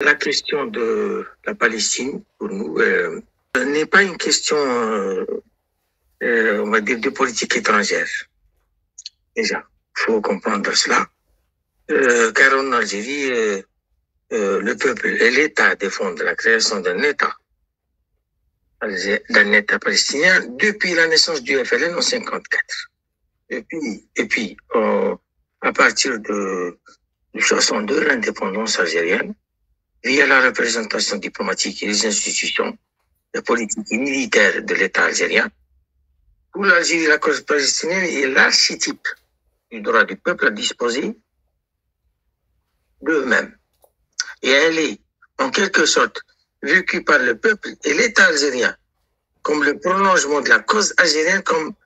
La question de la Palestine, pour nous, n'est pas une question, on va dire, de politique étrangère. Déjà, il faut comprendre cela. Car en Algérie, le peuple et l'État défendent la création d'un État palestinien depuis la naissance du FLN en 54. Et puis à partir de 62, l'indépendance algérienne, via la représentation diplomatique et les institutions, la politique et militaire de l'État algérien, pour l'Algérie, la cause palestinienne est l'archétype du droit du peuple à disposer d'eux-mêmes. Et elle est, en quelque sorte, vécue par le peuple et l'État algérien comme le prolongement de la cause algérienne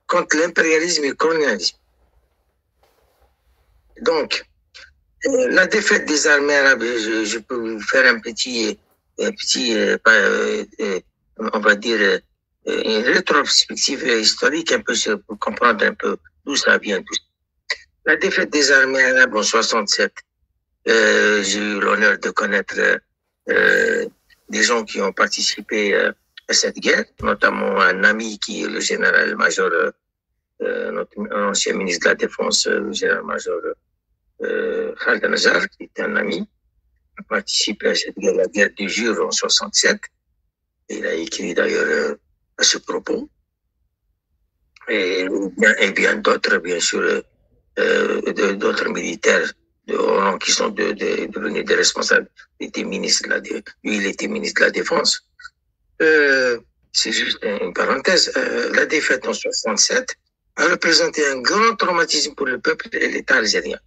contre l'impérialisme et le colonialisme. Donc, la défaite des armées arabes, je peux vous faire un petit on va dire, une rétrospective historique un peu pour comprendre un peu d'où ça vient. La défaite des armées arabes en 67, j'ai eu l'honneur de connaître des gens qui ont participé à cette guerre, notamment un ami qui est le général-major, notre ancien ministre de la Défense, le général-major Khaled Nazar, qui est un ami, a participé à cette guerre, la guerre du Jure en 67. Il a écrit d'ailleurs à ce propos. Et bien d'autres, bien sûr, d'autres militaires qui sont devenus des responsables. Il était ministre lui, il était ministre de la Défense. C'est juste une parenthèse. La défaite en 67 a représenté un grand traumatisme pour le peuple et l'État algérien.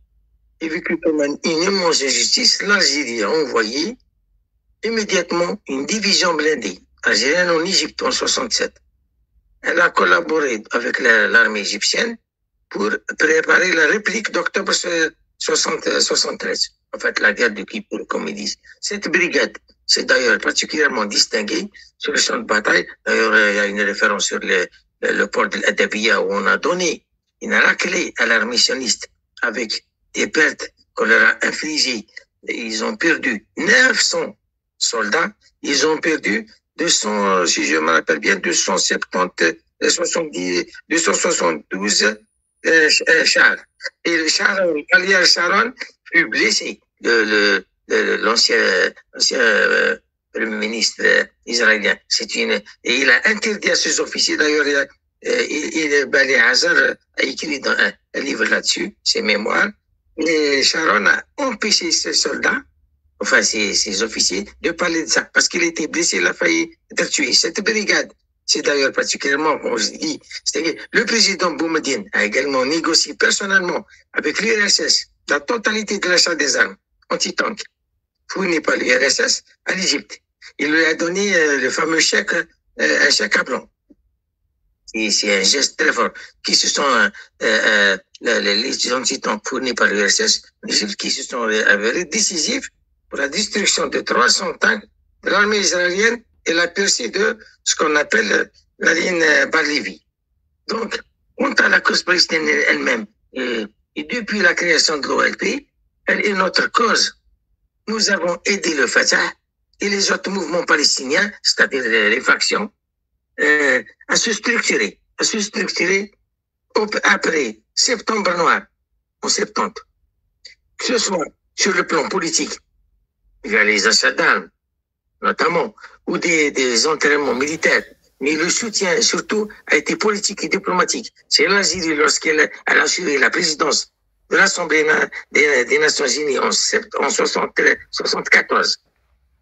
Et vécu comme une immense injustice, l'Algérie a envoyé immédiatement une division blindée algérienne en Égypte en 67. Elle a collaboré avec l'armée égyptienne pour préparer la réplique d'octobre 73. En fait, la guerre de Kippour, comme ils disent. Cette brigade s'est d'ailleurs particulièrement distinguée sur le champ de bataille. D'ailleurs, il y a une référence sur le port de l'Adabiya où on a donné une raclée à l'armée sioniste avec des pertes qu'on leur a infligées. Ils ont perdu 900 soldats. Ils ont perdu 200, si je me rappelle bien, 272 chars. Et le char, Ariel Sharon, fut blessé. L'ancien premier ministre israélien. Et il a interdit à ses officiers, d'ailleurs, Bali Hazar a écrit dans un livre là-dessus, ses mémoires, et Sharon a empêché ses soldats, enfin ses officiers, de parler de ça, parce qu'il était blessé, il a failli être tué. Cette brigade, c'est d'ailleurs particulièrement, comme je dis, le président Boumediene a également négocié personnellement avec l'URSS la totalité de l'achat des armes anti-tank fournies par l'URSS à l'Égypte. Il lui a donné le fameux chèque, un chèque à blanc. C'est un geste très fort. Qui se sont les anti-tanks fournis par l'URSS qui se sont avérés décisifs pour la destruction de 300 tanks de l'armée israélienne et la percée de ce qu'on appelle la ligne Bar-Lévi. Donc, quant à la cause palestinienne elle-même, et depuis la création de l'OLP, elle est notre cause. Nous avons aidé le Fatah et les autres mouvements palestiniens, c'est-à-dire les factions, à se structurer après Septembre Noir, en 70. Que ce soit sur le plan politique, via les achats d'armes, notamment, ou des entraînements militaires, mais le soutien, surtout, a été politique et diplomatique. C'est l'Algérie, lorsqu'elle a assuré la présidence de l'Assemblée des Nations Unies en 74,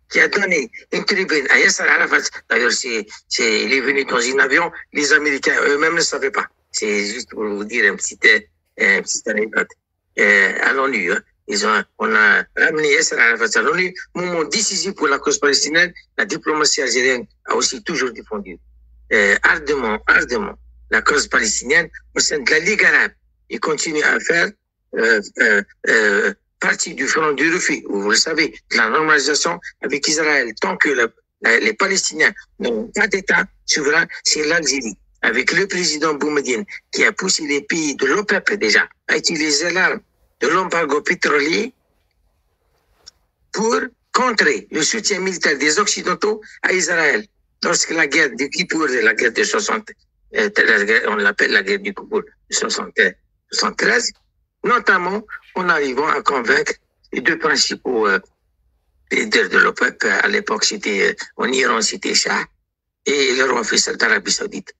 qui a donné une tribune à Yasser Arafat. D'ailleurs, il est venu dans un avion, les Américains eux-mêmes ne savaient pas. C'est juste pour vous dire un petit anecdote. À l'ONU, hein. On a ramené Yasser Arafat à l'ONU, moment décisif pour la cause palestinienne. La diplomatie algérienne a aussi toujours défendu ardemment la cause palestinienne au sein de la Ligue arabe. Il continue à faire partie du front du refus, vous le savez, de la normalisation avec Israël. Tant que les Palestiniens n'ont pas d'État souverain, c'est l'Algérie, avec le président Boumediene, qui a poussé les pays de l'OPEP déjà à utiliser l'arme de l'embargo pétrolier pour contrer le soutien militaire des Occidentaux à Israël. Lorsque la guerre du Kippour, la guerre de 60, on l'appelle la guerre du Kippour de 73, notamment en arrivant à convaincre les deux principaux leaders de l'OPEP. À l'époque, c'était en Iran, c'était Shah et le roi Faisal d'Arabie Saoudite.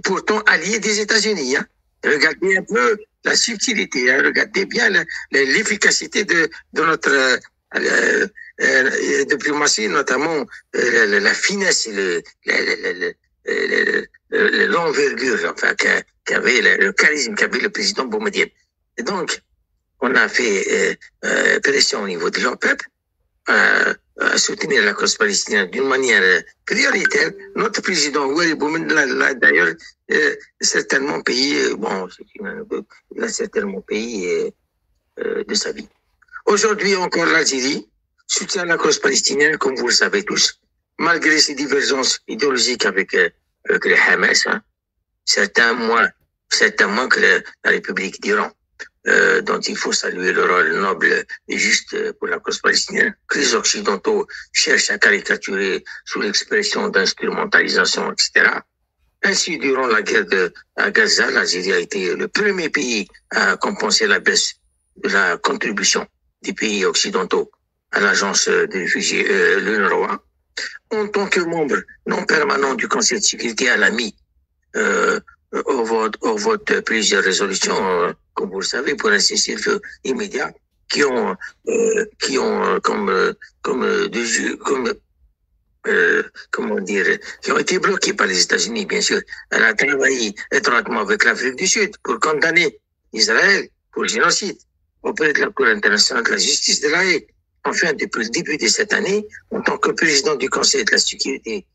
Pourtant, alliés des États-Unis. Hein. Regardez un peu la subtilité, hein. Regardez bien l'efficacité de notre diplomatie, notamment la finesse et l'envergure, enfin, qu'avait le charisme qu'avait le président Boumedienne. Et donc, on a fait pression au niveau de l'OPEP à soutenir la cause palestinienne d'une manière prioritaire. Notre président Ouari Boumedienne l'a d'ailleurs certainement payé, il a certainement payé de sa vie. Aujourd'hui encore, l'Algérie soutient la cause palestinienne, comme vous le savez tous, malgré ses divergences idéologiques avec le Hamas, hein. certains moins que la République d'Iran, dont il faut saluer le rôle noble et juste pour la cause palestinienne, que les Occidentaux cherchent à caricaturer sous l'expression d'instrumentalisation, etc. Ainsi, durant la guerre à Gaza, l'Algérie a été le premier pays à compenser la baisse de la contribution des pays occidentaux à l'agence des réfugiés, l'UNRWA. En tant que membre non permanent du Conseil de sécurité, elle a mis au vote plusieurs résolutions, comme vous le savez, pour un cessez-le-feu immédiat, qui ont qui ont été bloqués par les États-Unis, bien sûr. Elle a travaillé étroitement avec l'Afrique du Sud pour condamner Israël pour le génocide auprès de la Cour internationale de la justice de la Haye. Enfin, depuis le début de cette année, en tant que président du Conseil de sécurité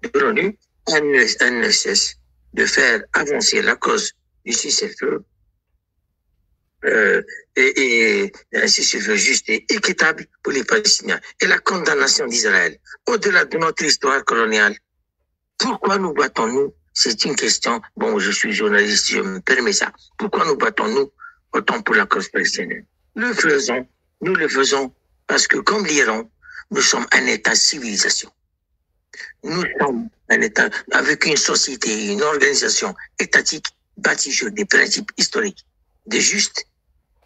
de l'ONU, elle ne cesse de faire avancer la cause du cessez-le-feu et un cessez-le-feu juste et équitable pour les Palestiniens. Et la condamnation d'Israël, au-delà de notre histoire coloniale. Pourquoi nous battons-nous? C'est une question. Bon, je suis journaliste, je me permets ça. Pourquoi nous battons-nous autant pour la cause palestinienne? Nous le faisons parce que, comme l'Iran, nous sommes un État civilisation. Nous sommes un État avec une société, une organisation étatique bâtie sur des principes historiques de justice,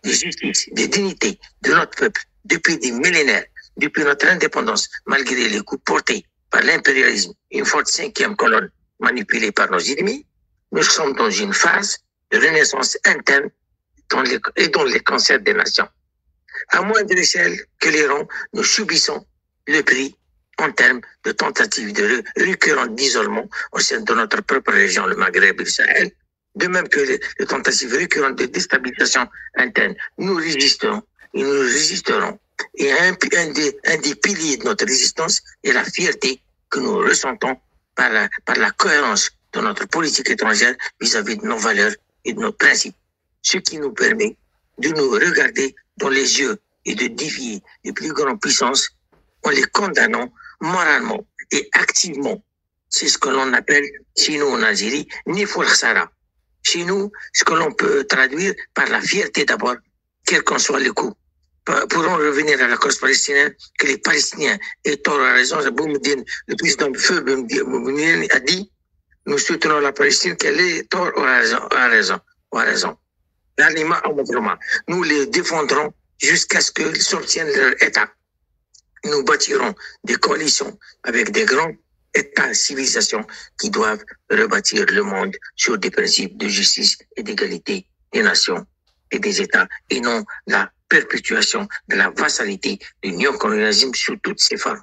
de dignité de notre peuple depuis des millénaires, depuis notre indépendance, malgré les coups portés par l'impérialisme, une forte cinquième colonne manipulée par nos ennemis. Nous sommes dans une phase de renaissance interne dans les concerts des nations. À moindre échelle que l'Iran, nous subissons le prix en termes de tentatives de récurrentes d'isolement au sein de notre propre région, le Maghreb et le Sahel, de même que les tentatives récurrentes de déstabilisation interne. Nous résistons et nous résisterons. Et un des piliers de notre résistance est la fierté que nous ressentons par la cohérence de notre politique étrangère vis-à-vis de nos valeurs et de nos principes. Ce qui nous permet de nous regarder dans les yeux et de défier les plus grandes puissances en les condamnant moralement et activement. C'est ce que l'on appelle, chez nous en Algérie, Niful Khsara. Chez nous, ce que l'on peut traduire par la fierté d'abord, quel qu'en soit le coût. Pour en revenir à la cause palestinienne, que les Palestiniens aient tort à raison, le président Feu Boumedienne a dit, nous soutenons la Palestine, qu'elle ait tort à raison. Nous les défendrons jusqu'à ce qu'ils s'obtiennent leur État. Nous bâtirons des coalitions avec des grands États, civilisations qui doivent rebâtir le monde sur des principes de justice et d'égalité des nations et des États, et non la perpétuation de la vassalité du néocolonialisme sous toutes ses formes.